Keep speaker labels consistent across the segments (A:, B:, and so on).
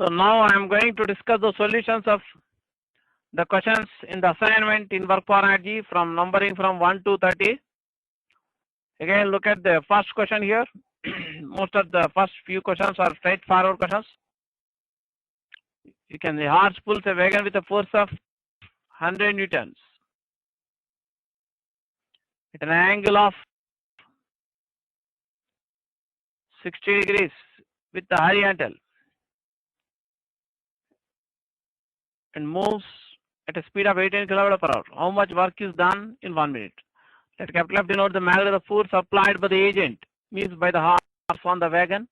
A: So now I am going to discuss the solutions of the questions in the assignment in work for energy from numbering from 1 to 30. Again, look at the first question here. Most of the first few questions are straightforward questions. You can, the horse pulls a wagon with a force of 100 newtons at an angle of 60 degrees with the horizontal and moves at a speed of 18 km per hour. How much work is done in 1 minute? Let capital F denote the magnitude of the force applied by the agent, means by the horse on the wagon,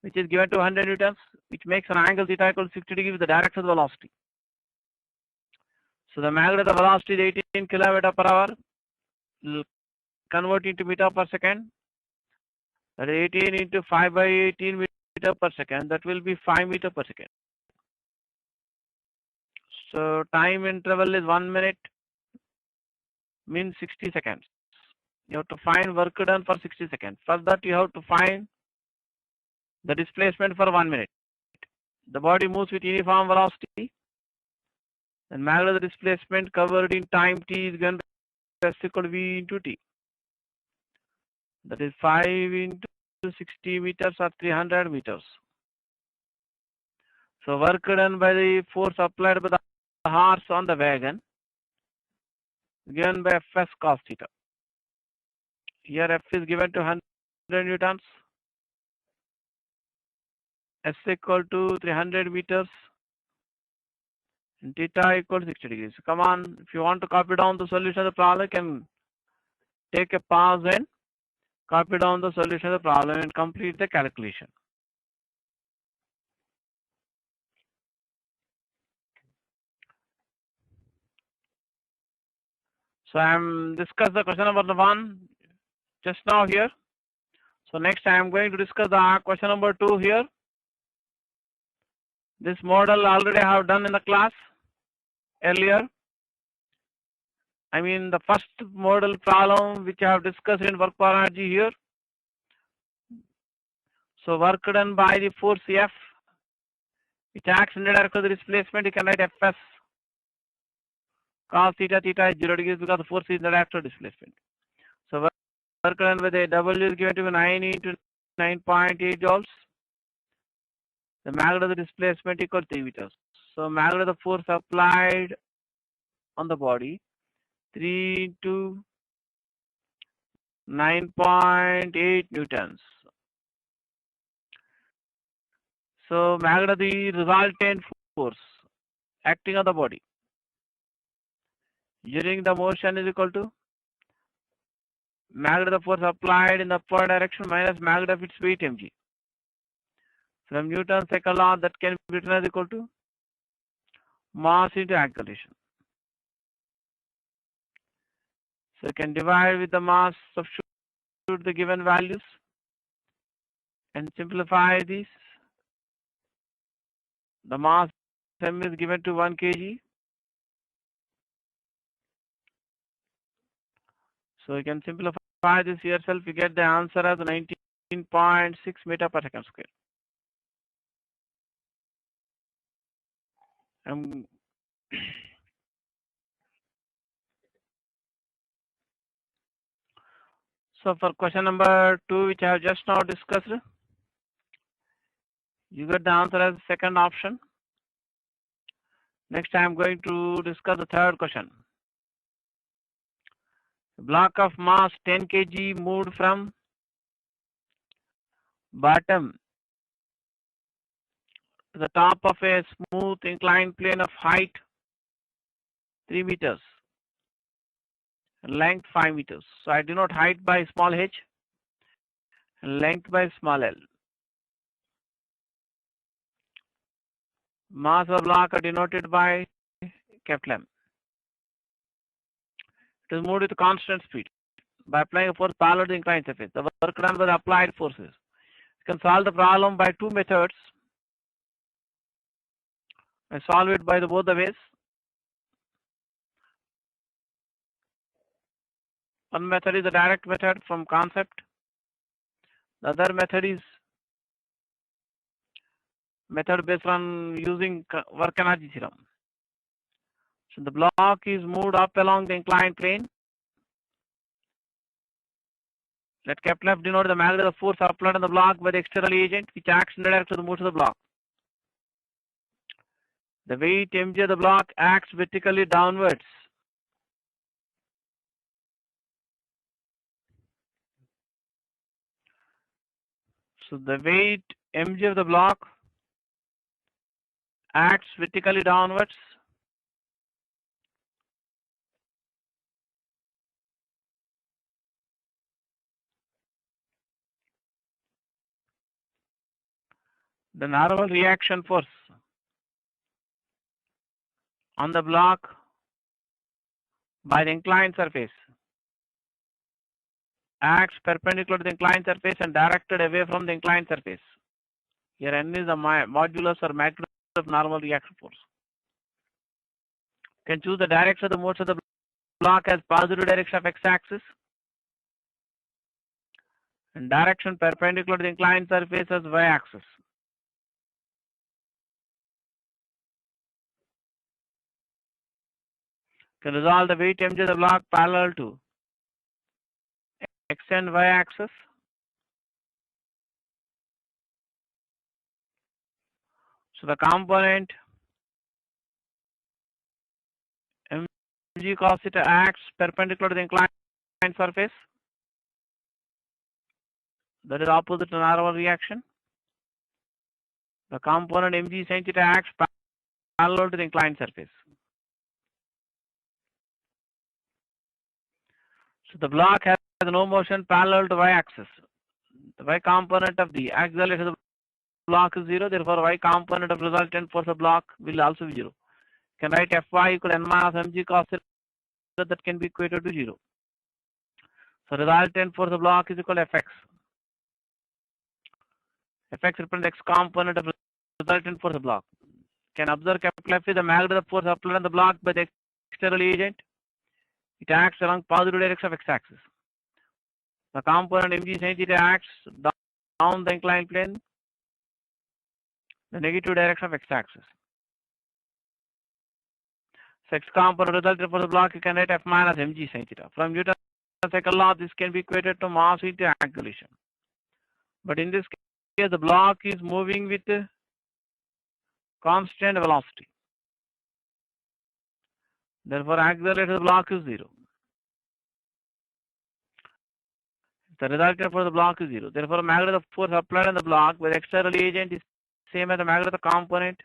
A: which is given to 100 newtons, which makes an angle theta equal to 60 degrees with the direction of the velocity. So the magnitude of the velocity is 18 km per hour. We'll convert into meter per second. That is 18 into 5 by 18 meter per second. That will be 5 meter per second. So time interval is 1 minute, means 60 seconds. You have to find work done for 60 seconds. For that, you have to find the displacement for 1 minute. The body moves with uniform velocity. And magnitude of the displacement covered in time t is given by S equal to V into t. That is 5 into 60 meters or 300 meters. So work done by the force applied by the horse on the wagon given by Fs cos theta. Here F is given to 100 newtons. S equal to 300 meters. And theta equal to 60 degrees. So come on, if you want to copy down the solution of the problem, you can take a pause and copy down the solution of the problem and complete the calculation. So I am discuss the question number 1 just now here. So next I am going to discuss the question number 2 here. This model already I have done in the class earlier. I mean the first model problem which I have discussed in work for energy here. So work done by the force F, which acts in the direction of the displacement, you can write Fs cos theta, theta is 0 degrees because the force is in the direction of displacement. So work done with a W is given to be 9 into 9.8 joules. The magnitude of the displacement equal to 3 meters. So magnitude of the force applied on the body 3 into 9.8 newtons. So magnitude of the resultant force acting on the body during the motion is equal to magnitude of the force applied in the upward direction minus magnitude of its weight mg. From Newton's second law, that can be written as equal to mass into acceleration. So you can divide with the mass, substitute the given values and simplify these. The mass m is given to 1 kg. So you can simplify this yourself, you get the answer as 19.6 meter per second square. So for question number 2, which I have just now discussed, you get the answer as second option. Next I am going to discuss the third question. A block of mass 10 kg moved from bottom to the top of a smooth inclined plane of height 3 meters and length 5 meters. So I denote height by small h and length by small l. Mass of the block are denoted by capital M. It is moved with constant speed by applying a force parallel to the inclined surface. The work done by the applied forces. You can solve the problem by 2 methods. I solve it by both the ways. One method is the direct method from concept. The other method is method based on using work energy theorem. So the block is moved up along the inclined plane. Let capital F denote the magnitude of the force applied on the block by the external agent which acts in the direction of the motion of the block. The weight mg of the block acts vertically downwards. So the weight mg of the block acts vertically downwards. The normal reaction force on the block by the inclined surface acts perpendicular to the inclined surface and directed away from the inclined surface. Here n is the modulus or magnitude of normal reaction force. You can choose the direction of the motion of the block as positive direction of x-axis and direction perpendicular to the inclined surface as y-axis. You can resolve the weight mg of the block parallel to x and y axis. So the component mg cos theta acts perpendicular to the inclined surface. That is opposite to normal reaction. The component mg sin theta acts parallel to the inclined surface. So the block has no motion parallel to y-axis. The y component of the acceleration of the block is 0. Therefore, y component of resultant force of block will also be 0. You can write Fy equal n minus mg cos theta, that can be equated to 0. So resultant force of block is equal to Fx. Fx represents x component of resultant force of block. You can observe capital F is the magnitude of force applied on the block by the external agent. It acts along positive direction of x-axis. The component mg sin theta acts down the inclined plane, the negative direction of x-axis. So x component resultant for the block, you can write F minus mg sin theta. From Newton's second law, this can be equated to mass into acceleration. But in this case, the block is moving with constant velocity. Therefore, acceleration of the block is 0. The resultant for the block is 0. Therefore, magnitude of force applied on the block by the external agent is same as the magnitude of the component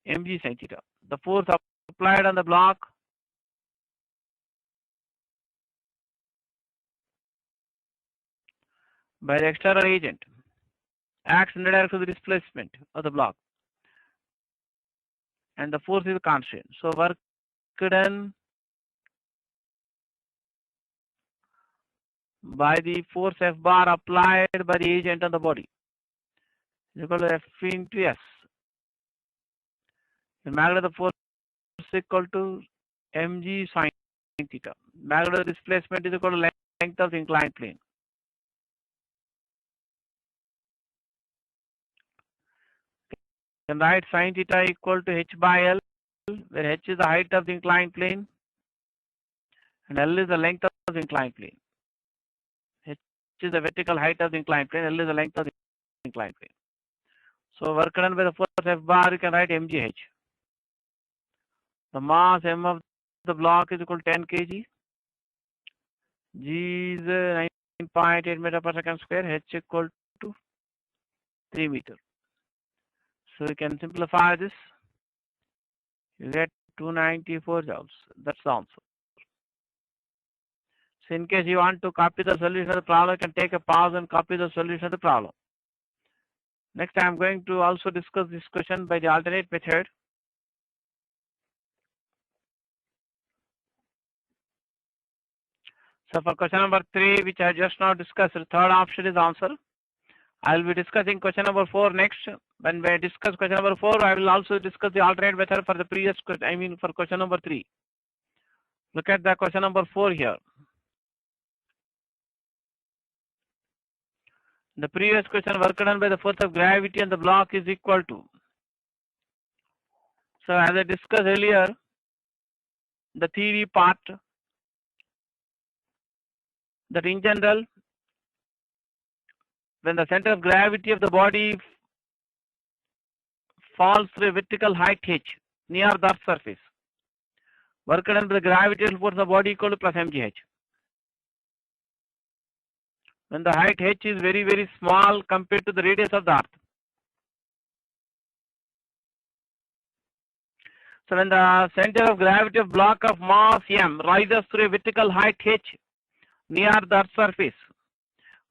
A: mg sin theta. The force applied on the block by the external agent acts in the direction of the displacement of the block, and the force is constant. So work done by the force F bar applied by the agent on the body is equal to F into S. The magnitude of the force is equal to mg sin theta. Magnitude of the displacement is equal to length of the inclined plane. You can write sin theta equal to h by L, where h is the height of the inclined plane and L is the length of the inclined plane. H is the vertical height of the inclined plane, L is the length of the inclined plane. So work done by the force F bar, you can write mgh. The mass m of the block is equal to 10 kg. G is 9.8 meter per second square. H equal to 3 meter. So you can simplify this. You get 294 joules. That's the answer. So in case you want to copy the solution of the problem, you can take a pause and copy the solution of the problem. Next, I am going to also discuss this question by the alternate method. So for question number 3, which I just now discussed, the third option is answer. I will be discussing question number 4 next. When we discuss question number 4, I will also discuss the alternate method for the previous question, for question number 3. Look at the question number 4 here. The previous question, work done by the force of gravity and the block is equal to. So as I discussed earlier, the theory part, that in general, when the center of gravity of the body falls through a vertical height h near the Earth's surface, work done by the gravitational force of the body equal to plus mgh. When the height h is very, very small compared to the radius of the Earth. So when the center of gravity of block of mass m rises through a vertical height h near the Earth's surface,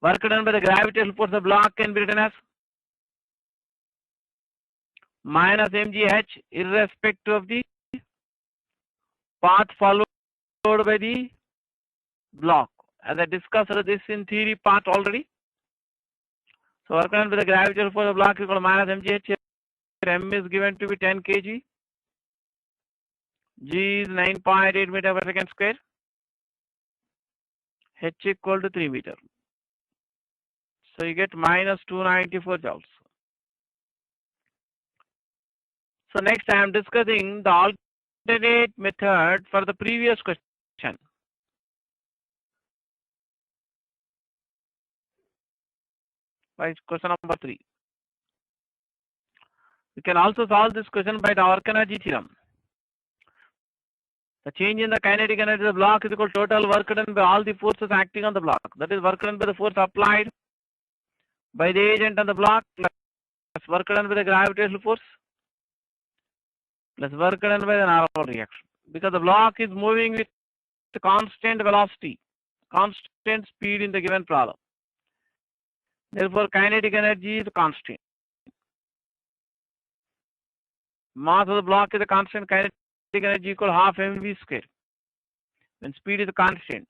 A: work done by the gravitational force of the block can be written as minus mgh irrespective of the path followed by the block. As I discussed this in theory part already. So work done by the gravitational force of the block equal to minus mgh. M is given to be 10 kg. G is 9.8 meter per second square. H equal to 3 meter. So you get minus 294 joules. So next I am discussing the alternate method for the previous question. Question number 3. We can also solve this question by the work energy theorem. The change in the kinetic energy of the block is equal to total work done by all the forces acting on the block. That is work done by the force applied by the agent on the block plus work done by the gravitational force plus work done by the normal reaction. Because the block is moving with constant velocity, constant speed in the given problem. Therefore, kinetic energy is constant. Mass of the block is a constant. Kinetic energy equal half mv square. When speed is a constant,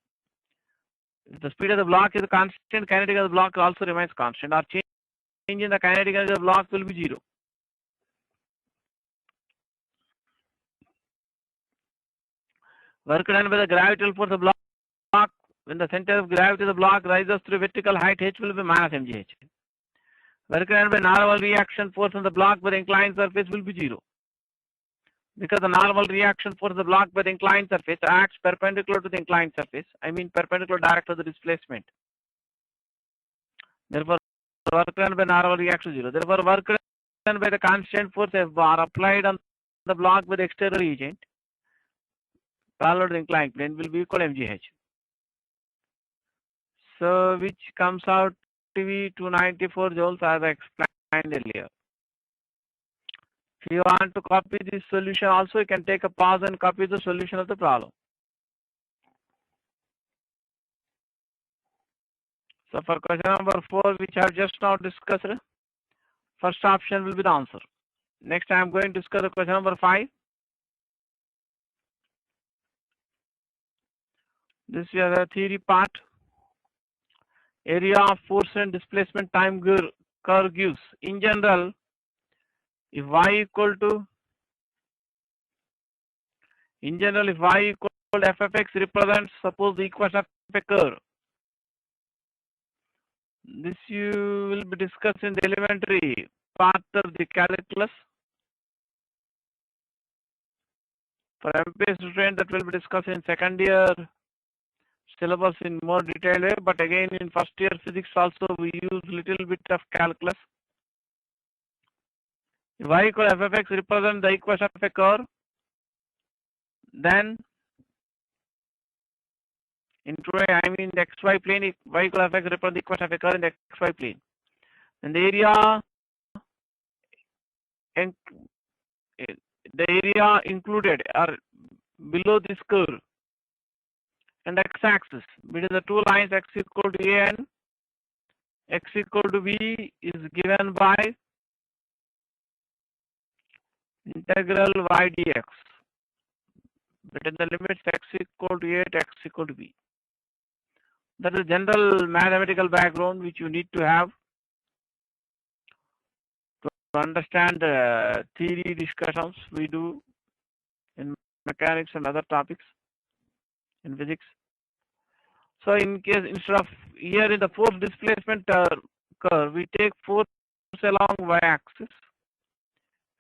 A: if the speed of the block is a constant, kinetic of the block also remains constant. Or change in the kinetic energy of the block will be 0. Work done by the gravitational force of the block when the center of gravity of the block rises through vertical height h will be minus mgh. Work done by normal reaction force on the block by the inclined surface will be 0. Because the normal reaction force of the block by the inclined surface acts perpendicular to the inclined surface. I mean perpendicular direct to the displacement. Therefore, work done by normal reaction 0. Therefore, work done by the constant force F bar applied on the block by the external agent parallel to the inclined plane will be equal to mgh. So, which comes out to be 294 joules as I explained earlier. If you want to copy this solution also, you can take a pause and copy the solution of the problem. So for question number 4, which I have just now discussed, first option will be the answer. Next I am going to discuss the question number 5. This is the theory part. Area of force and displacement time curve gives, in general, if y equal to, f of x represents, suppose the equation of a curve. This you will be discussed in the elementary part of the calculus. For MPS student, that will be discussed in second year syllabus in more detailed way, but again in first year physics also we use little bit of calculus. If y equal f of x represent the equation of a curve, then in the xy plane, if y equal f of x represent the equation of a curve in the xy plane, and the area included are below this curve and x-axis between the two lines x equal to a and x equal to b is given by integral y dx between the limits x equal to a to x equal to b. That is general mathematical background which you need to have to understand the theory discussions we do in mechanics and other topics in physics. So in case, instead of here in the force displacement curve, we take force along y-axis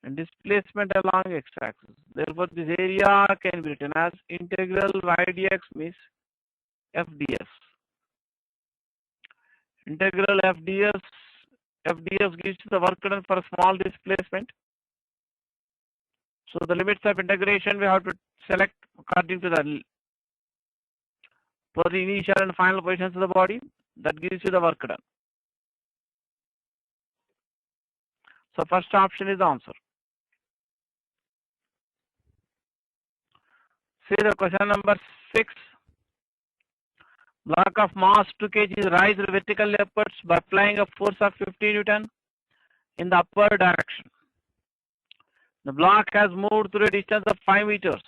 A: and displacement along x-axis. Therefore, this area can be written as integral y dx means f ds. Integral f ds gives the work done for a small displacement. So the limits of integration we have to select according to the for the initial and final positions of the body. That gives you the work done. So first option is the answer. See the question number 6. Block of mass 2 kg is raised vertically upwards by applying a force of 50 Newton in the upward direction. The block has moved through a distance of 5 meters.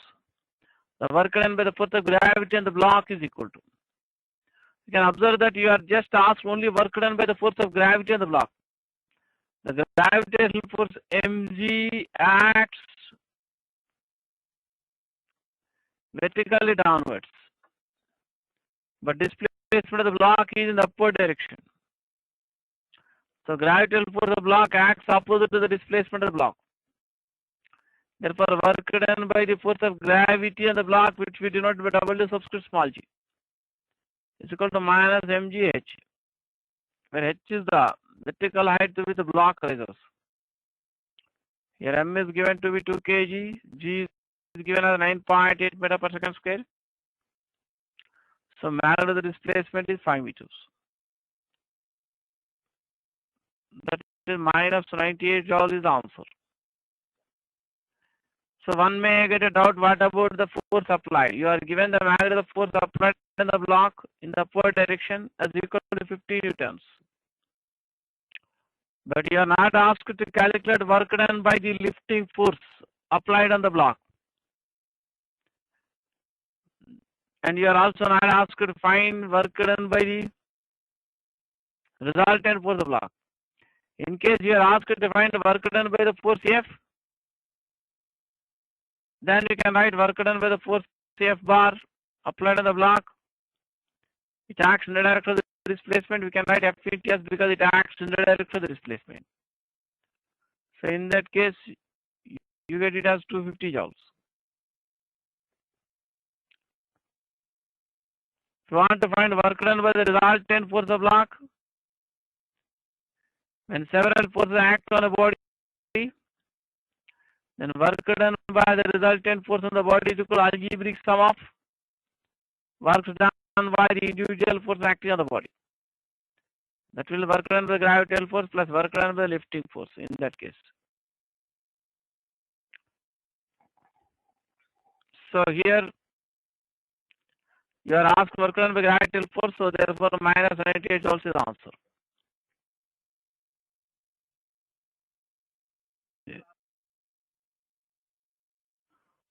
A: The work done by the force of gravity on the block is equal to. You can observe that you are just asked only work done by the force of gravity on the block. The gravitational force mg acts vertically downwards, but displacement of the block is in the upward direction. So gravitational force of the block acts opposite to the displacement of the block. Therefore, work done by the force of gravity on the block, which we denote by W subscript small g, is equal to minus mgh, where h is the vertical height to which the block rises. Here m is given to be 2 kg, g is given as 9.8 meter per second square. So magnitude of the displacement is 5 meters. That is minus 98 joules is the answer. So one may get a doubt, what about the force applied? You are given the magnitude of the force applied in the block in the upward direction as equal to 50 newtons. But you are not asked to calculate work done by the lifting force applied on the block. And you are also not asked to find work done by the resultant force of the block. In case you are asked to find work done by the force F, then you can write work done by the force F bar applied on the block. It acts in the direction of the displacement. We can write F into S because it acts in the direction of the displacement. So in that case, you get it as 250 joules. If you want to find work done by the resultant force of the block, when several forces act on a body, then work done by the resultant force on the body is equal to algebraic sum of works done by the individual force acting on the body. That will work done by the gravitational force plus work done by the lifting force in that case. So here you are asked work done by gravitational force, so therefore minus 98 joules is the answer.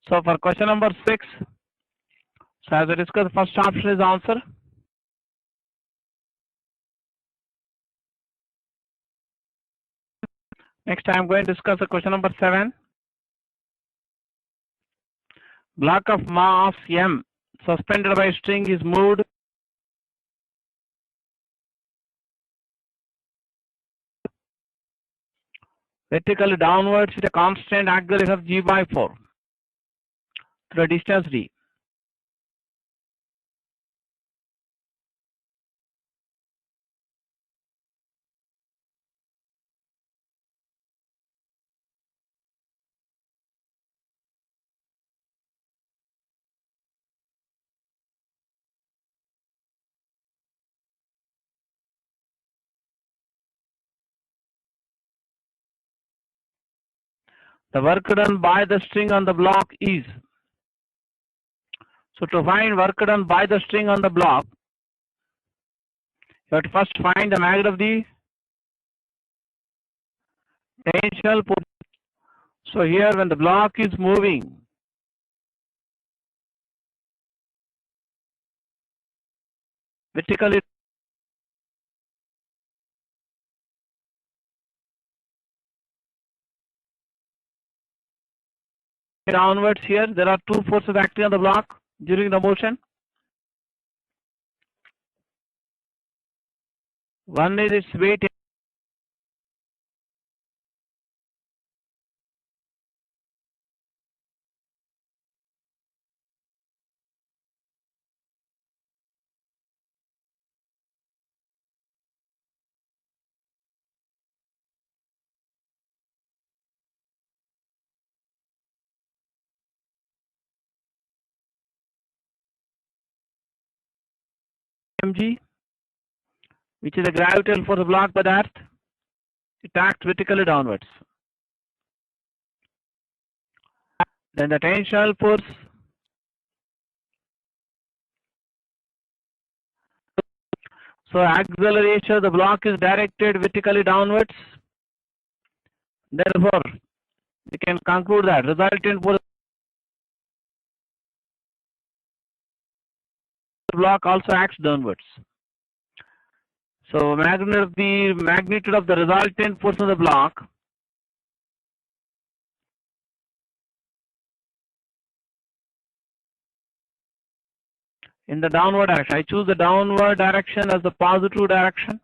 A: So for question number 6, so as I discussed, first option is the answer. Next I am going to discuss the question number 7. Block of mass m suspended by string is moved vertically downwards with a constant acceleration of g by 4 through a distance d. The work done by the string on the block is. So to find work done by the string on the block, you have to first find the magnitude of the tensile force. So here when the block is moving, vertically downwards, here there are two forces acting on the block during the motion. One is its weight mg, which is the gravitational force blocked by the earth. It acts vertically downwards. Then the tensile force so acceleration of the block is directed vertically downwards. Therefore, we can conclude that resultant force of the block also acts downwards. So magnitude of the resultant force of the block in the downward direction. I choose the downward direction as the positive direction.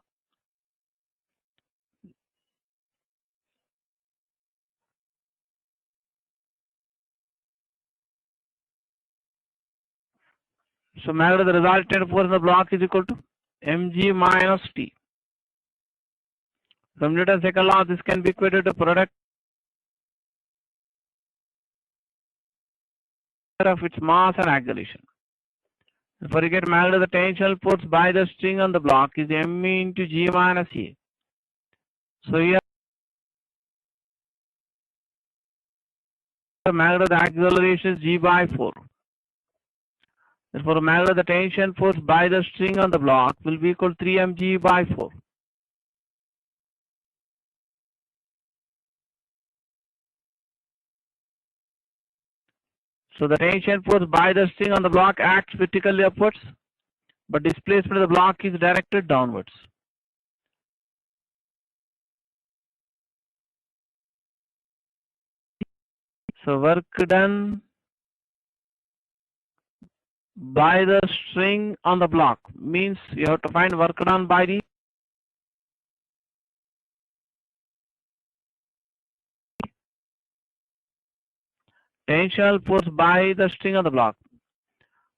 A: So magnitude of the resultant force of the block is equal to mg minus t. From Newton's second law, this can be equated to product of its mass and acceleration. Therefore, you get magnitude of the tensile force by the string on the block is m into g minus a. So here the magnitude of the acceleration is g by 4. Therefore, magnitude of the tension force by the string on the block will be equal to 3mg by 4. So the tension force by the string on the block acts vertically upwards, but displacement of the block is directed downwards. So work done by the string on the block means you have to find work done by the tensile force by the string on the block.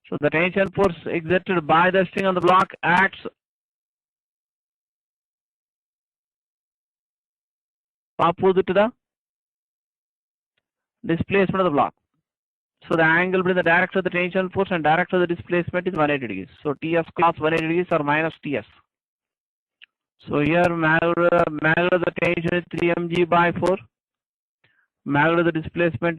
A: So the tensile force exerted by the string on the block acts opposite to the displacement of the block. So the angle between the direction of the tensile force and direction of the displacement is 180 degrees. So Ts cos 180 degrees or minus Ts. So here magnitude of the tension is 3mg by 4. Magnitude of the displacement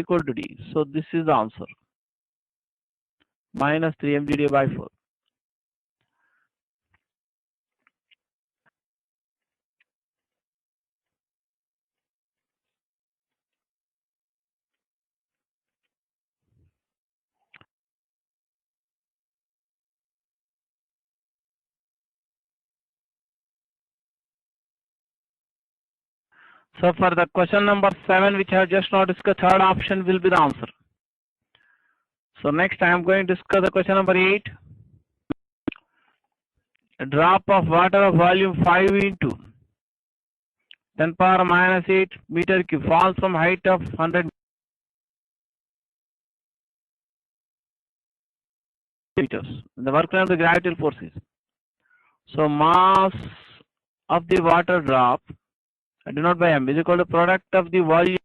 A: equal to d. So this is the answer. Minus 3mg by 4. So for the question number 7, which I have just now discussed, third option will be the answer. So next I am going to discuss the question number 8. A drop of water of volume 5 into 10 power minus 8 meter cube falls from height of 100 meters. The work done of the gravitational forces. So mass of the water drop denoted by m is equal to product of the volume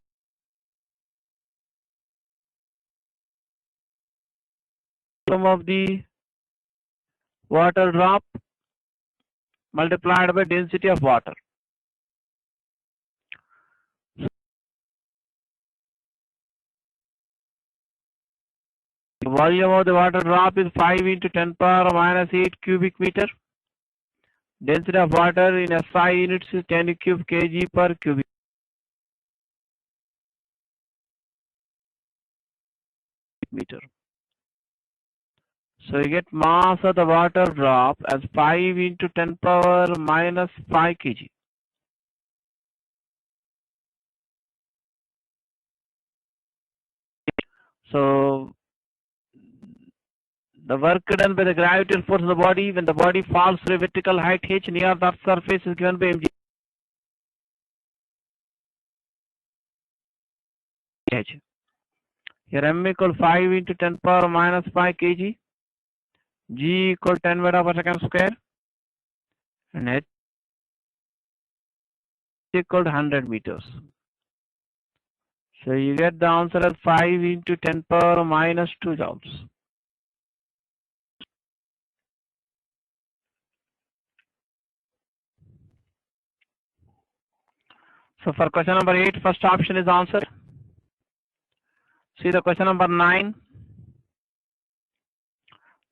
A: of the water drop multiplied by density of water. The volume of the water drop is 5 into 10 power minus 8 cubic meter. Density of water in SI units is 10 cube kg per cubic meter. So you get mass of the water drop as 5 into 10 power minus 5 kg. So the work done by the gravitational force of the body when the body falls to a vertical height h near the Earth's surface is given by mg. Here m equal 5 into 10 power minus 5 kg. G equal 10 meter per second square. and H equal to 100 meters. So you get the answer as 5 into 10 power minus 2 joules. So for question number 8, first option is answer. See the question number 9.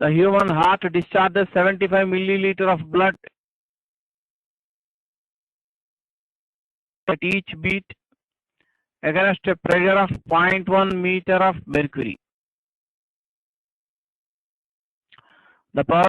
A: The human heart discharges 75 milliliter of blood at each beat against a pressure of 0.1 meter of mercury. The power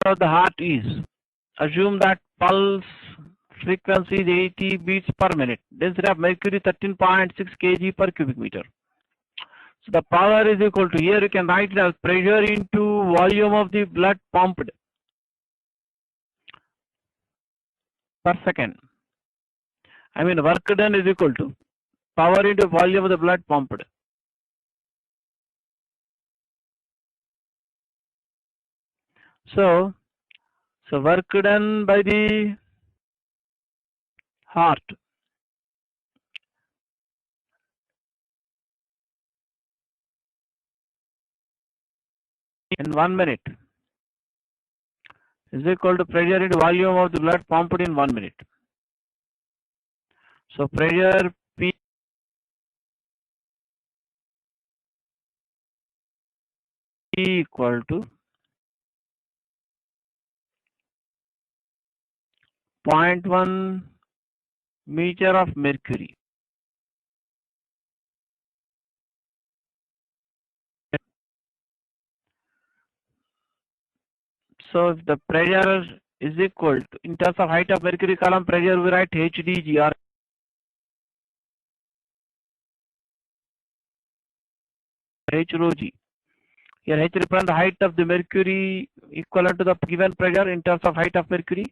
A: of the heart is, assume that pulse frequency is 80 beats per minute. Density of mercury 13.6 kg per cubic meter. So the power is equal to, here you can write it as pressure into volume of the blood pumped per second. I mean work done is equal to power into volume of the blood pumped. So work done by the heart in 1 minute is equal to pressure into volume of the blood pumped in 1 minute. So pressure P equal to 0.1 meter of mercury. So if the pressure is equal to, in terms of height of mercury column pressure, we write HDG or H rho G. Here H represents the height of the mercury equivalent to the given pressure in terms of height of mercury.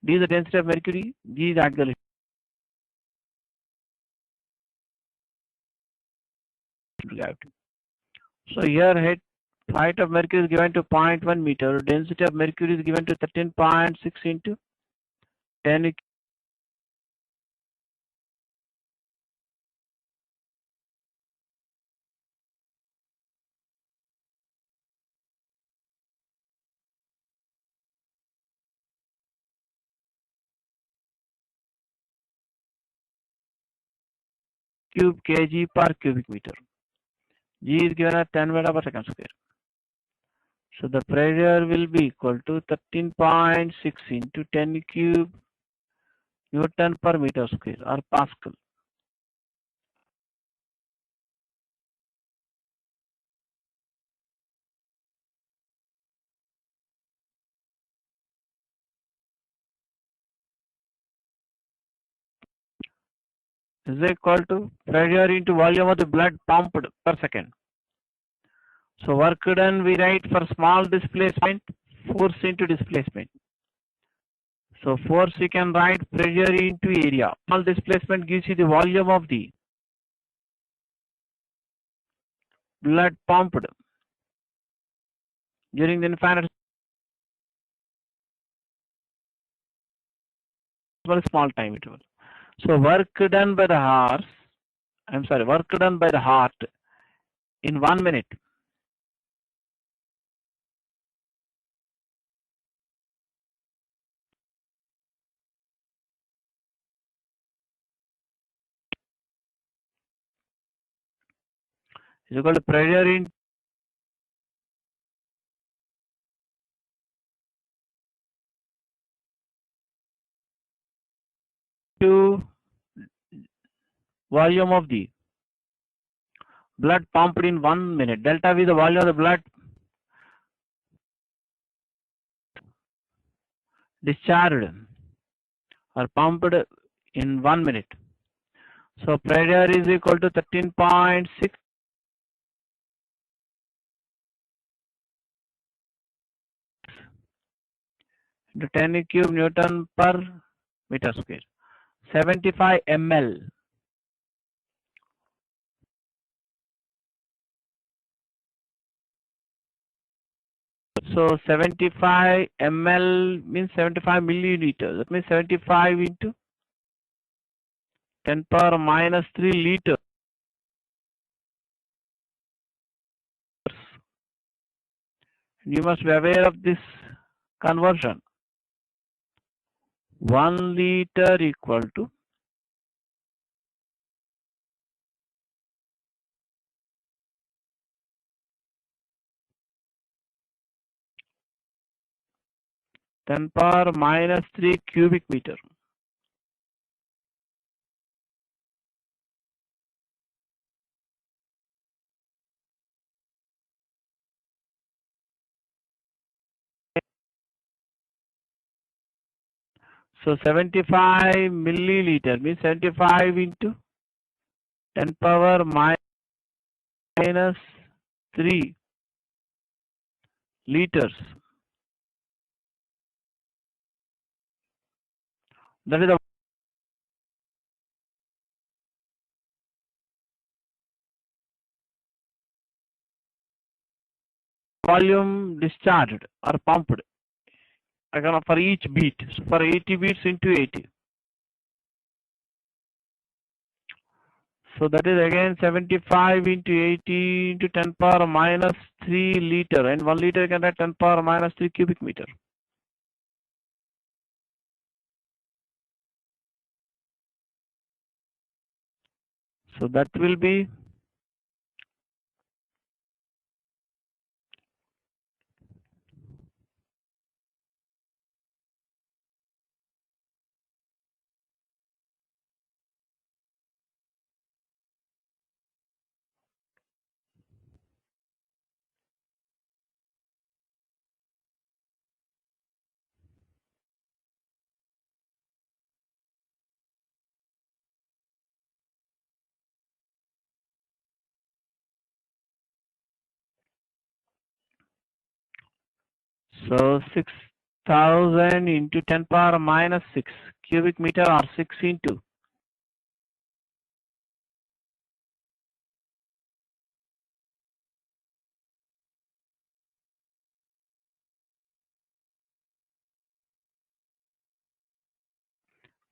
A: D is the density of mercury. G is angular. So here height of mercury is given to 0.1 meter. Density of mercury is given to 13.6 into 10 cube kg per cubic meter. G is given as 10 meter per second square. So the pressure will be equal to 13.6 into 10 cube Newton per meter square or Pascal. Is equal to pressure into volume of the blood pumped per second. So work done we write for small displacement, force into displacement. So force you can write pressure into area. Small displacement gives you the volume of the blood pumped during the infinite small time interval. So work done by the heart in 1 minute is equal to pressure into volume of the blood pumped in 1 minute. Delta V is the volume of the blood discharged or pumped in 1 minute. So pressure is equal to 13.6 into 10 cube Newton per meter square. 75 ml. So 75 ml means 75 milliliters. That means 75 into 10 power minus 3 liters. You must be aware of this conversion. 1 liter equal to 10 power minus 3 cubic meter. So 75 milliliter means 75 into 10 power minus 3 liters. That is the volume discharged or pumped for each beat. So for 80 beats into 80. So that is again 75 into 80 into 10 power minus 3 liter, and 1 liter you can write 10 power minus 3 cubic meter. So that will be so 6000 into 10 power minus 6 cubic meter, or 6 into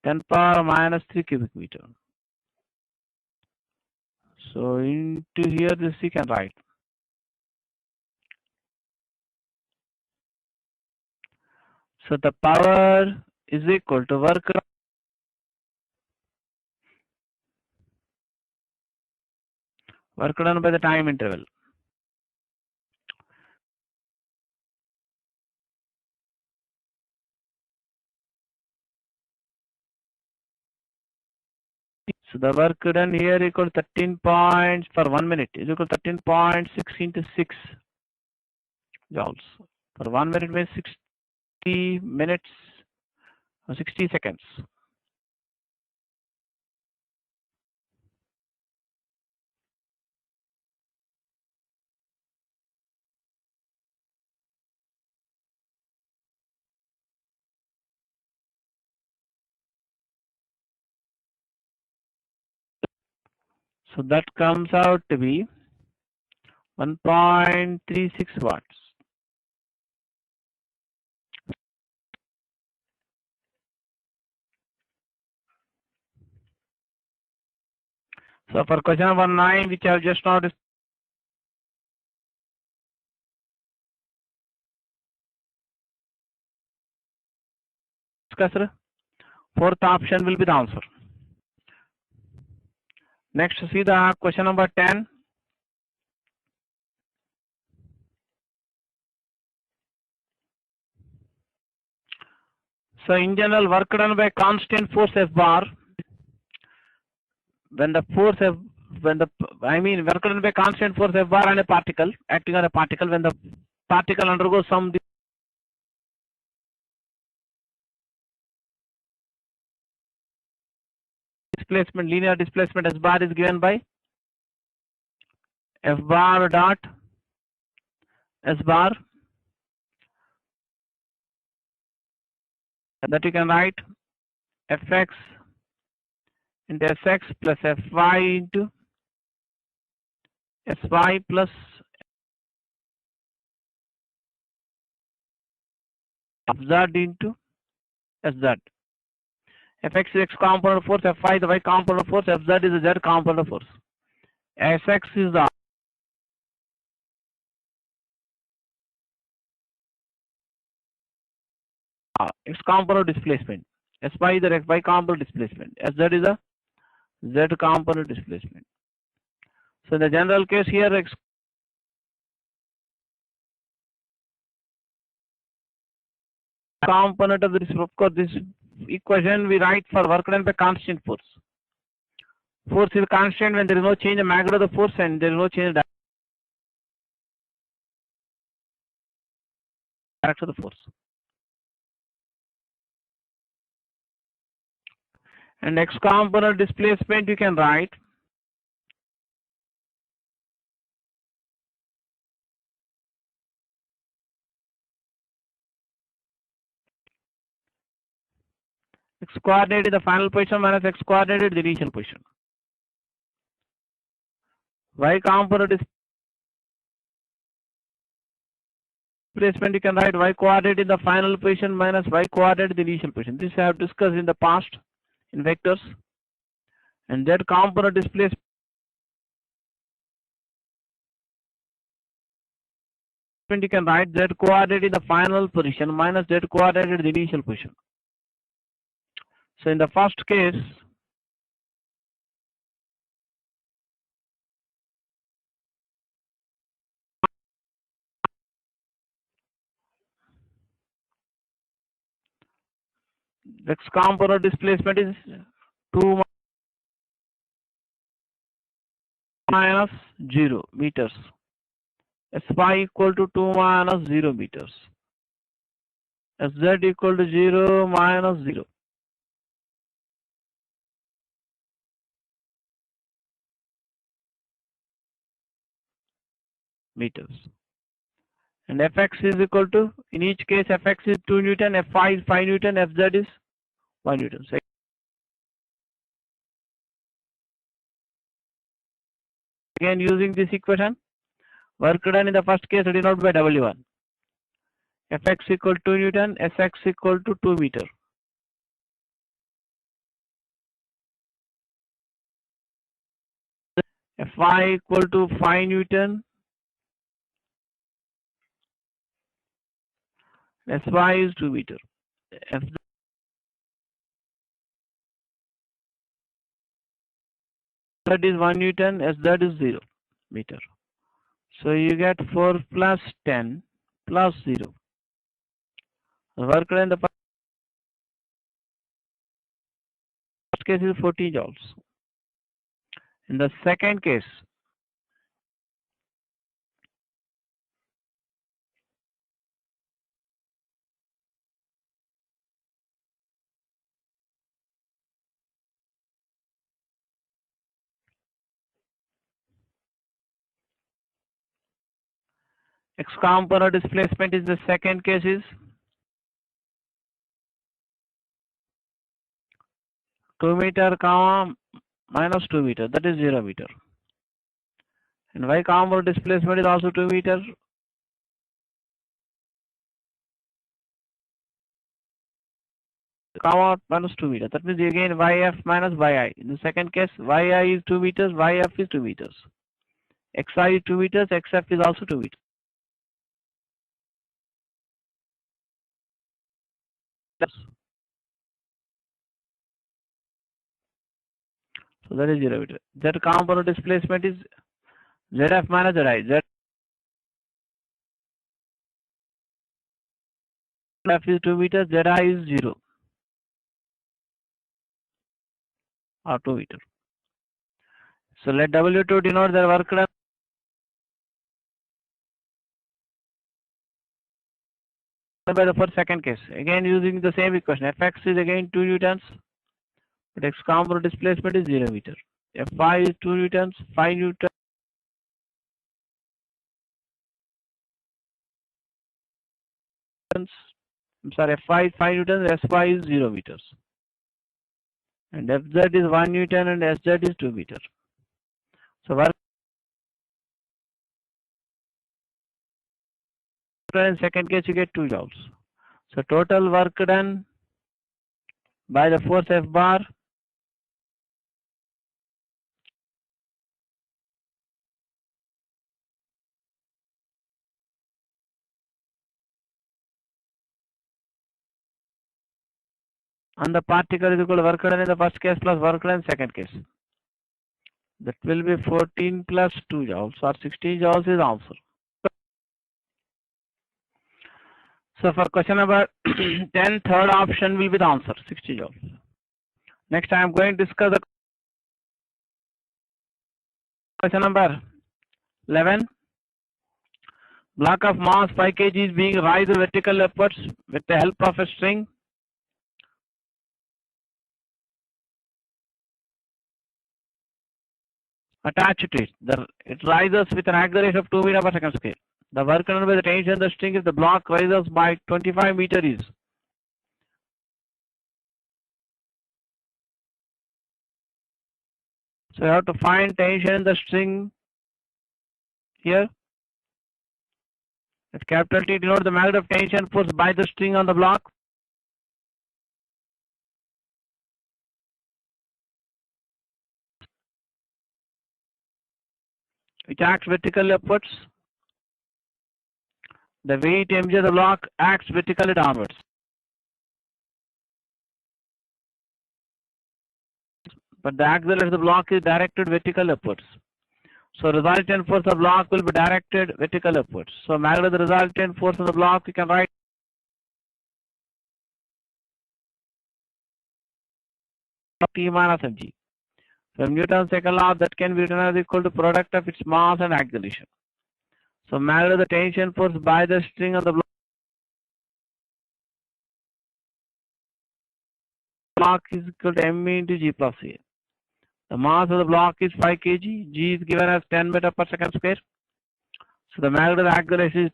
A: 10 power minus 3 cubic meter. So into here this you can write. So the power is equal to work done by the time interval. So the work done here equal 13 points per 1 minute is equal to 13.6 into 6 joules. For 1 minute means 60 minutes or 60 seconds. So that comes out to be 1.36 watts. So for question number 9, which I have just now discussed, fourth option will be the answer. Next, see the question number 10. So in general, work done by constant force F bar. When the force F, work done by constant force F bar on a particle, acting on a particle, when the particle undergoes some displacement, linear displacement S bar is given by F bar dot S bar that you can write fx into sx plus fy into sy plus fz into sz. Fx is x component of force, Fy is the y component of force, Fz is the z component of force. Sx is the x component of displacement. Sy is the y component of displacement. Sz is the z component of displacement. So in the general case here, x component of this, of course, this equation we write for work done by constant force. Force is constant when there is no change in magnitude of the force and there is no change in direction of the force. And x component displacement you can write x coordinate in the final position minus x coordinate in the initial position. Y component displacement you can write y coordinate in the final position minus y coordinate in the initial position. This I have discussed in the past in vectors. And z component displacement you can write z coordinate in the final position minus z coordinate in the initial position. So in the first case, x component displacement is 2 minus 0 meters. Sy equal to 2 minus 0 meters. Sz equal to 0 minus 0. Meters. And Fx is equal to, in each case, Fx is 2 Newton, Fy is 5 Newton, Fz is 1 Newton. So again, using this equation, work done in the first case denoted by W1. Fx equal to 2 Newton, Sx equal to 2 meter. Fy equal to 5 Newton. Sy is 2 meter. Fz is 1 Newton, Sz is 0 meter. So you get 4 plus 10 plus 0. Work done in the first case is 40 joules. In the second case, x component displacement is the second case is 2 meter comma minus 2 meter, that is 0 meter. And y component displacement is also 2 meter. Comma minus 2 meter. That means again yf minus yi. In the second case, yi is 2 meters, yf is 2 meters. xi is 2 meters, xf is also 2 meters. So that is 0 meter. Z component displacement is zf minus zi. Zf is 2 meters, zi is 0 or 2 meter. So let W2 denote the work done by the first second case. Again using the same equation. Fx is again 2 newtons, but x component displacement is 0 meter. Fy is 2 newtons, 5 newtons. sorry, Fy is 5 newtons, Sy is 0 meters. And Fz is 1 newton and Sz is 2 meters. So work done in second case you get 2 joules. So total work done by the force F bar on the particle is equal to work done in the first case plus work done in the second case. That will be 14 plus 2 joules or 16 joules is answer. So for question number 10, third option will be the answer, 60 joules. Next I am going to discuss the question number 11. Block of mass 5 kg is being raised vertical upwards with the help of a string. Attached to it. It rises with an acceleration of 2 meters per second square. The work done by the tension of the string if the block rises by 25 meters is. So you have to find tension in the string here. Let capital T denote the magnitude of tension force by the string on the block. Which acts vertically upwards. The weight mg of the block acts vertically downwards. But the acceleration of the block is directed vertically upwards. So resultant force of the block will be directed vertically upwards. So magnitude of the resultant force of the block you can write T minus mg. From Newton's second law that can be written as equal to product of its mass and acceleration. So magnitude of the tension force by the string of the block is equal to m into g plus a. The mass of the block is 5 kg. G is given as 10 meters per second square. So the magnitude of the acceleration is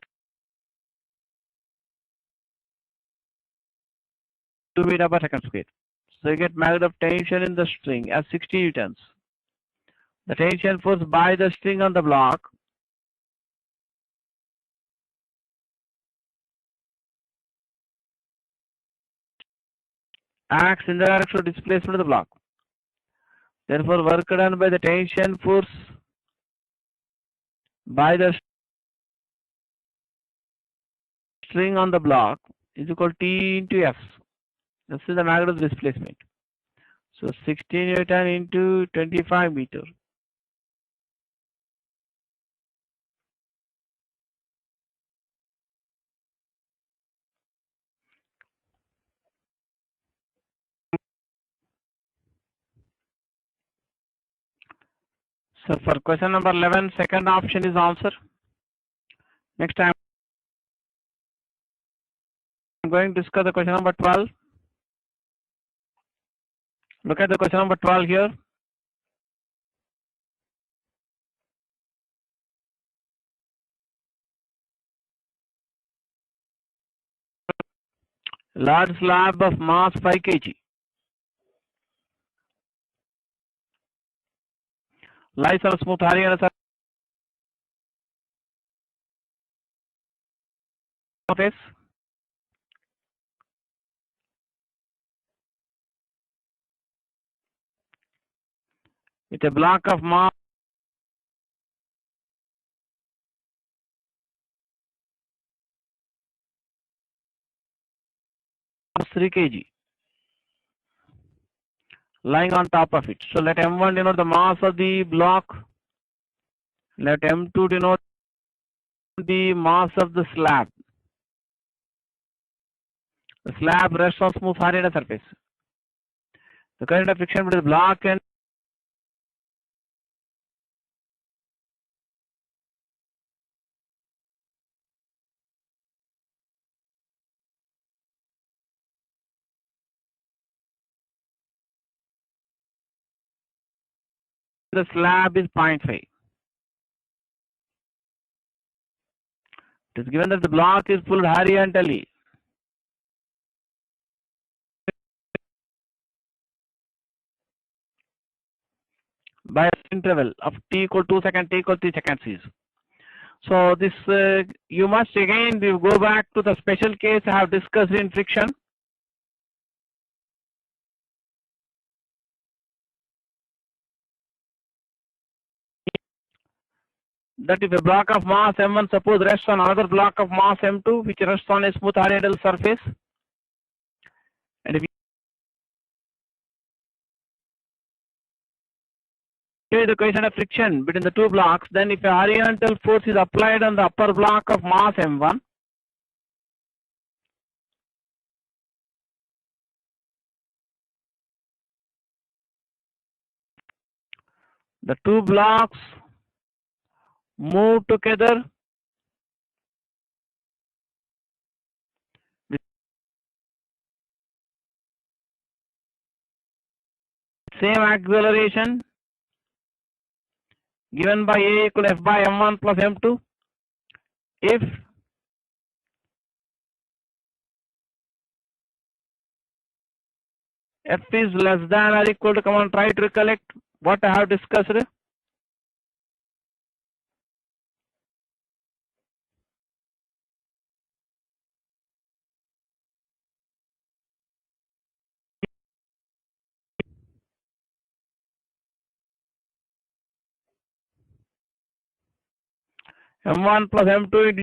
A: 2 meters per second square. So you get magnitude of tension in the string as 60 newtons. The tension force by the string on the block acts in the direction of displacement of the block. Therefore, work done by the tension force by the string on the block is equal to T into F. This is the magnitude of displacement. So 60 Newton into 25 meter. So for question number 11, second option is answer. Next time I'm going to discuss the question number 12. Look at the question number 12 here. Large slab of mass 5 kg lies on a smooth area surface. With a block of mass 3 kg lying on top of it. So let M1 denote the mass of the block. Let M2 denote the mass of the slab. The slab rests on smooth hard surface. The current of friction between the block and the slab is 0.5. It is given that the block is pulled horizontally by interval of t equal 2 seconds, t equal 3 seconds is. So this you must again go back to the special case I have discussed in friction. That if a block of mass m1 suppose rests on another block of mass m2 which rests on a smooth horizontal surface, and if the coefficient of friction between the two blocks, then if a horizontal force is applied on the upper block of mass m1, the two blocks move together with same acceleration given by A equal F by m1 plus m2 if F is less than or equal to, come on, try to recollect what I have discussed. m1 plus m2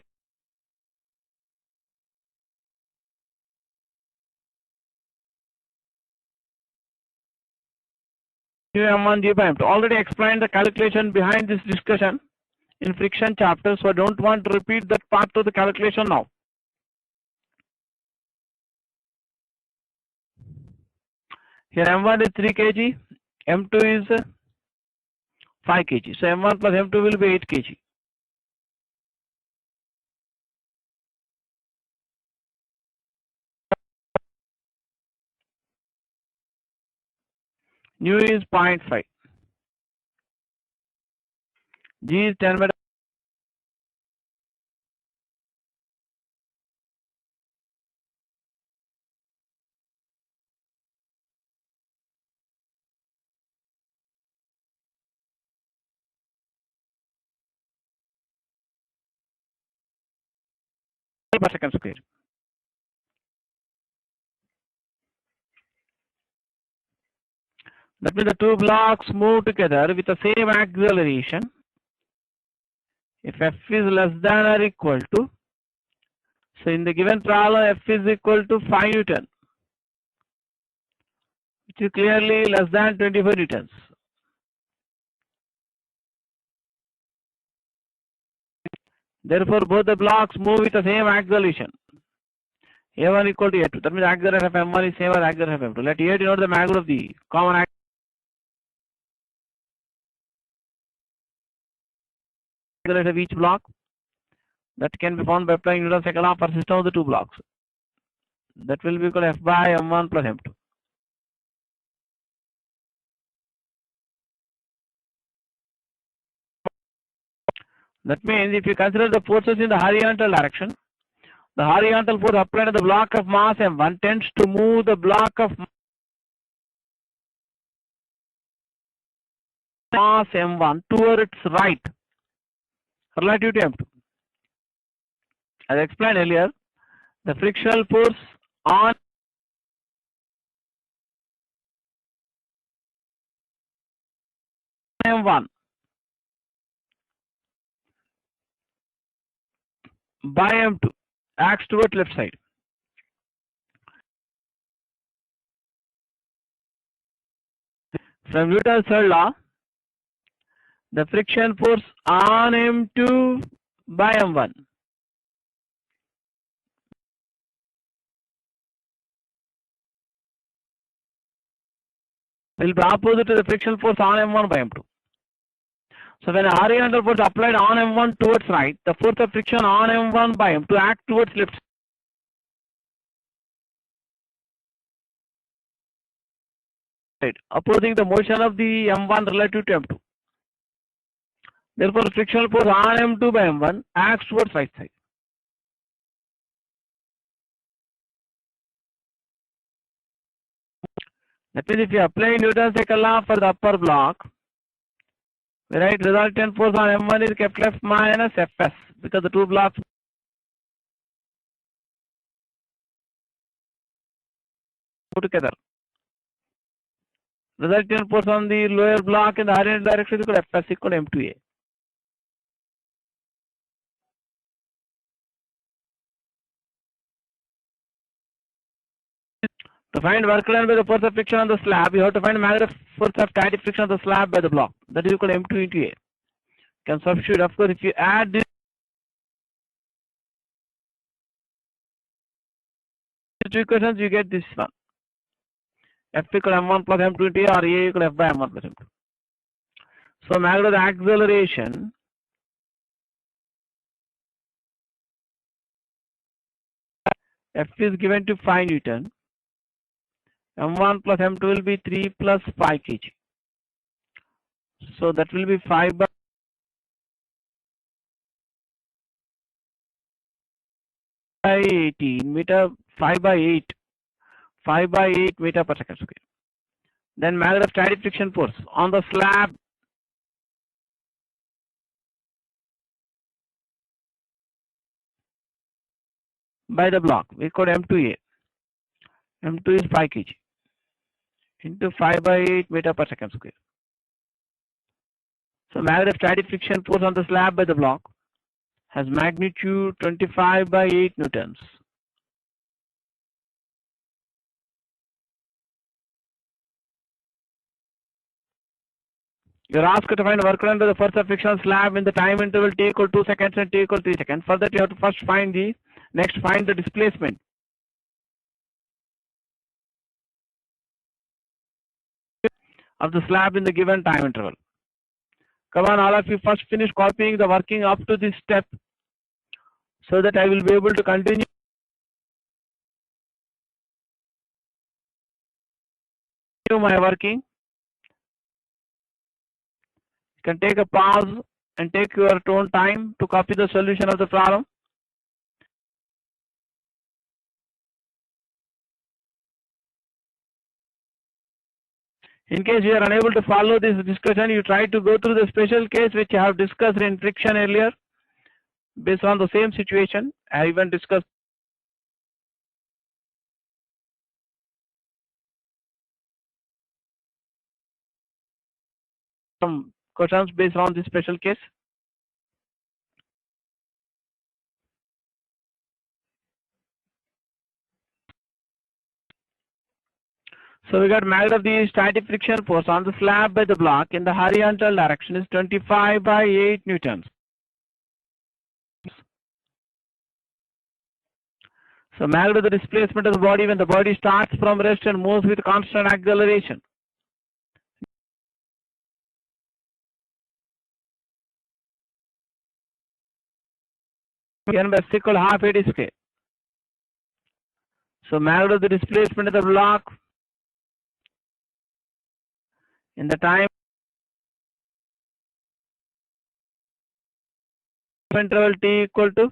A: m1 g by m2. Already explained the calculation behind this discussion in friction chapter, so I don't want to repeat that part of the calculation now. Here m1 is 3 kg, m2 is 5 kg. So m1 plus m2 will be 8 kg. Nu is 0.5. G is 10 meter. Per second square. That means the two blocks move together with the same acceleration. If F is less than or equal to, so in the given problem F is equal to 5 Newton, which is clearly less than 24 Newtons. Therefore, both the blocks move with the same acceleration. A1 equal to A2. That means acceleration of M1 is same as acceleration of M2. Let A denote the magnitude of the common acceleration of each block. That can be found by applying Newton's second law for system of the two blocks. That will be equal to F by M1 plus M2. That means if you consider the forces in the horizontal direction, the horizontal force applied on the block of mass M1 tends to move the block of mass M1 towards its right relative to M2. As I explained earlier, the frictional force on M1 by M2 acts towards left side. From Newton's third law, the friction force on M2 by M1 will be opposite to the friction force on M1 by M2. So when a horizontal force applied on M1 towards right, the force of friction on M1 by M2 act towards left side, opposing the motion of the M1 relative to M2. Therefore, frictional force on M2 by M1 acts towards right side. That means if you apply Newton's second law for the upper block, We write resultant force on M1 is Kepler minus Fs because the two blocks go together. Resultant force on the lower block in the horizontal direction is equal to Fs equal to M2A. To find work done by the force of friction on the slab, you have to find magnitude force of static friction on the slab by the block. That is equal to M2 into A. You can substitute. Of course, if you add these two equations, you get this one. F equal to M1 plus M2 into A or A equal to F by M1 plus M2. So magnitude of the acceleration F is given to 5 Newton. M1 plus M2 will be 3 plus 5 kg. So that will be 5 by 18 meter, 5 by 8 meter per second square. Then magnitude of static friction force on the slab by the block. We call M2A. M2 is 5 kg into 5 by 8 meter per second square. So magnitude of static friction force on the slab by the block has magnitude 25 by 8 newtons. You are asked to find work done by the force of friction on slab in the time interval t equal 2 seconds and t equal 3 seconds. For that you have to first find the displacement of the slab in the given time interval. Come on, all of you, first finish copying the working up to this step so that I will be able to continue my working. You can take a pause and take your own time to copy the solution of the problem. In case you are unable to follow this discussion, you try to go through the special case which I have discussed in friction earlier based on the same situation. I even discussed some questions based on this special case. So we got magnitude of the static friction force on the slab by the block in the horizontal direction is 25 by 8 newtons. So magnitude of the displacement of the body when the body starts from rest and moves with constant acceleration. Given by S equal half AD square. So magnitude of the displacement of the block in the time interval t equal to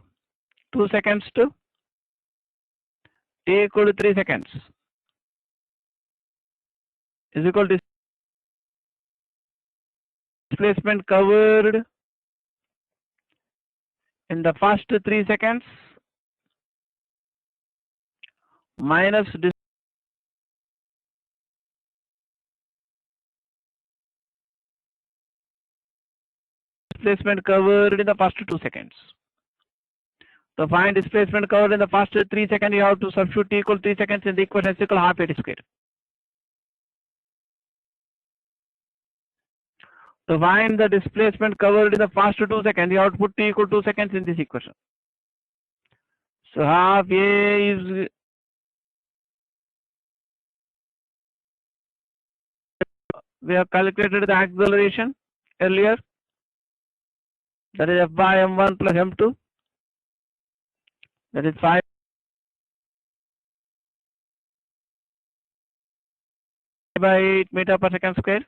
A: 2 seconds to t equal to 3 seconds is equal to displacement covered in the first 3 seconds minus displacement covered in the first 2 seconds. To find displacement covered in the first 3 seconds, you have to substitute t equal 3 seconds in the equation S equal half AD square. To find the displacement covered in the first 2 seconds, you have to put t equal 2 seconds in this equation. So half A is we have calculated the acceleration earlier, that is F by M1 plus M2, that is 5 by 8 meter per second square.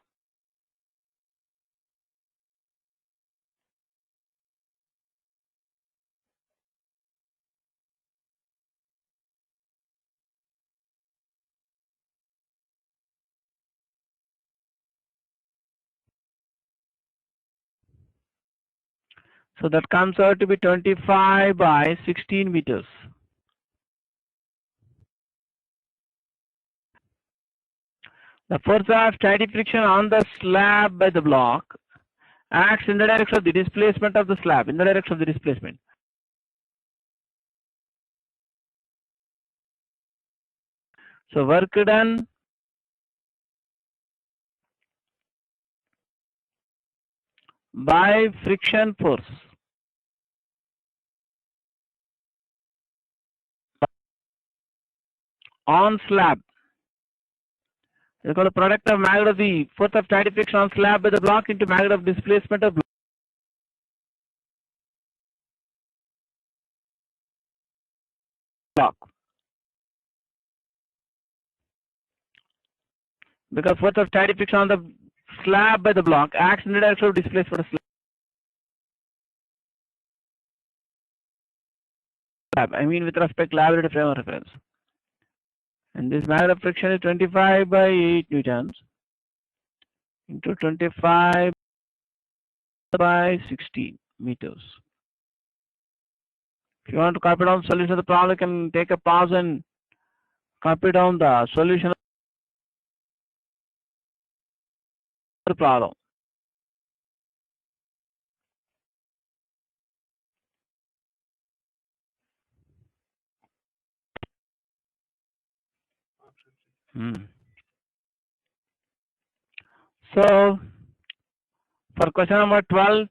A: So that comes out to be 25 by 16 meters. The force of static friction on the slab by the block acts in the direction of the displacement of the slab, in the direction of the displacement. So work done by friction force on slab is called the product of magnitude of the force of static friction on slab by the block into magnitude of displacement of block. Because force of static friction on the slab by the block acts in the direction of displacement of slab. I mean with respect to laboratory frame of reference. And this magnitude of friction is 25 by 8 newtons into 25 by 16 meters. If you want to copy down the solution of the problem, you can take a pause and copy down the solution of the problem. So, for question number 12,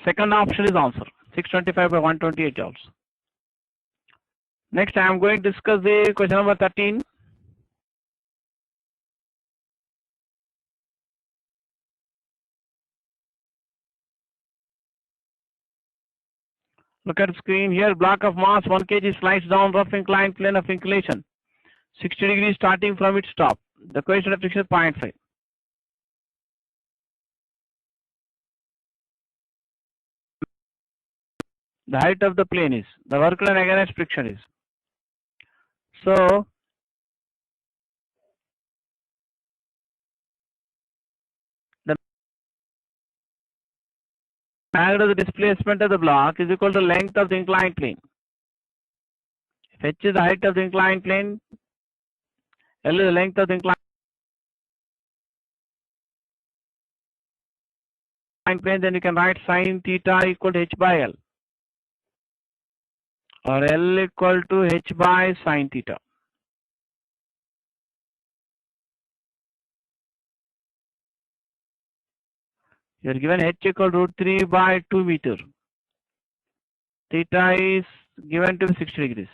A: second option is answer 625 by 128 joules. Next, I am going to discuss the question number 13. Look at the screen here. Block of mass 1 kg slides down rough inclined plane of inclination 60 degrees starting from its top. The coefficient of friction is 0.5. The height of the plane is, the work done against friction is. So, the magnitude of the displacement of the block is equal to length of the inclined plane. If h is the height of the inclined plane, L is the length of the inclined plane, then you can write sin theta equal to h by L, or L equal to h by sin theta. You are given h equal to root 3 by 2 meter. Theta is given to be 60 degrees.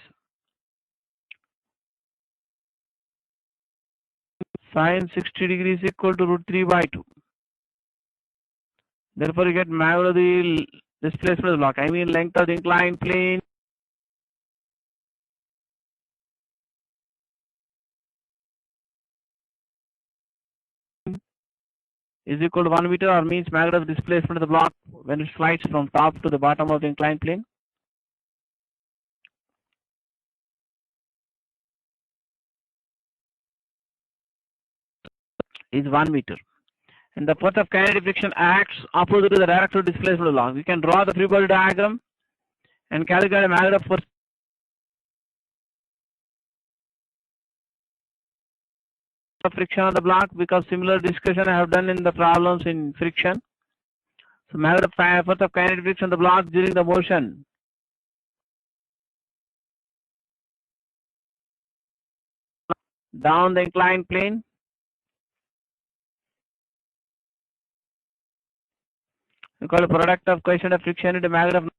A: Sin 60 degrees equal to root 3 by 2. Therefore, you get magnitude of the displacement of the block. I mean length of the inclined plane is equal to 1 meter, or means magnitude of the displacement of the block when it slides from top to the bottom of the inclined plane is 1 meter. And the force of kinetic friction acts opposite to the direction of displacement of the block. We can draw the free body diagram and calculate the magnitude of force of friction on the block, because similar discussion I have done in the problems in friction. So magnitude of force of kinetic friction on the block during the motion down the inclined plane we call the product of coefficient of friction into magnitude of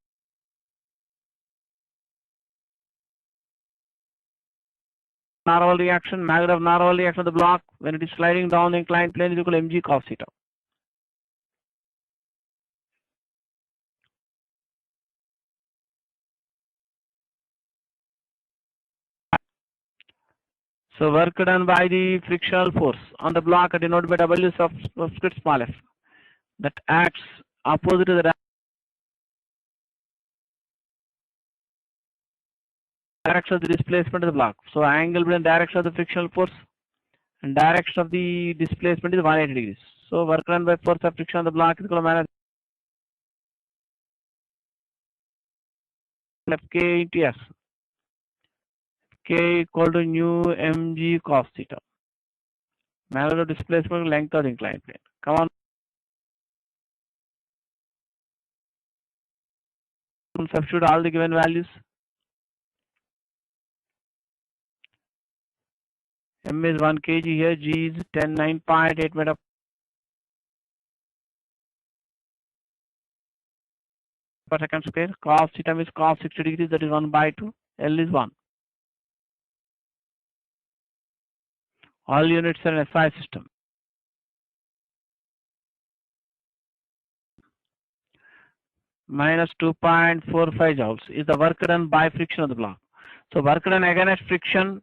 A: normal reaction. Magnitude of normal reaction of the block when it is sliding down the inclined plane is equal to mg cos theta. So work done by the frictional force on the block denoted by W subscript small f that acts opposite to the direction of the displacement of the block. So angle between direction of the frictional force and direction of the displacement is 180 degrees. So work done by force of friction on the block is equal to minus K into S. K equal to nu mg cos theta. Magnitude of displacement, length of the inclined plane. Come on. Substitute all the given values. M is 1 kg here, G is 9.8 meter per second square. Cos theta is cos 60 degrees, that is 1 by 2. L is 1. All units are in SI system. Minus 2.45 joules is the work done by friction of the block. So work done against friction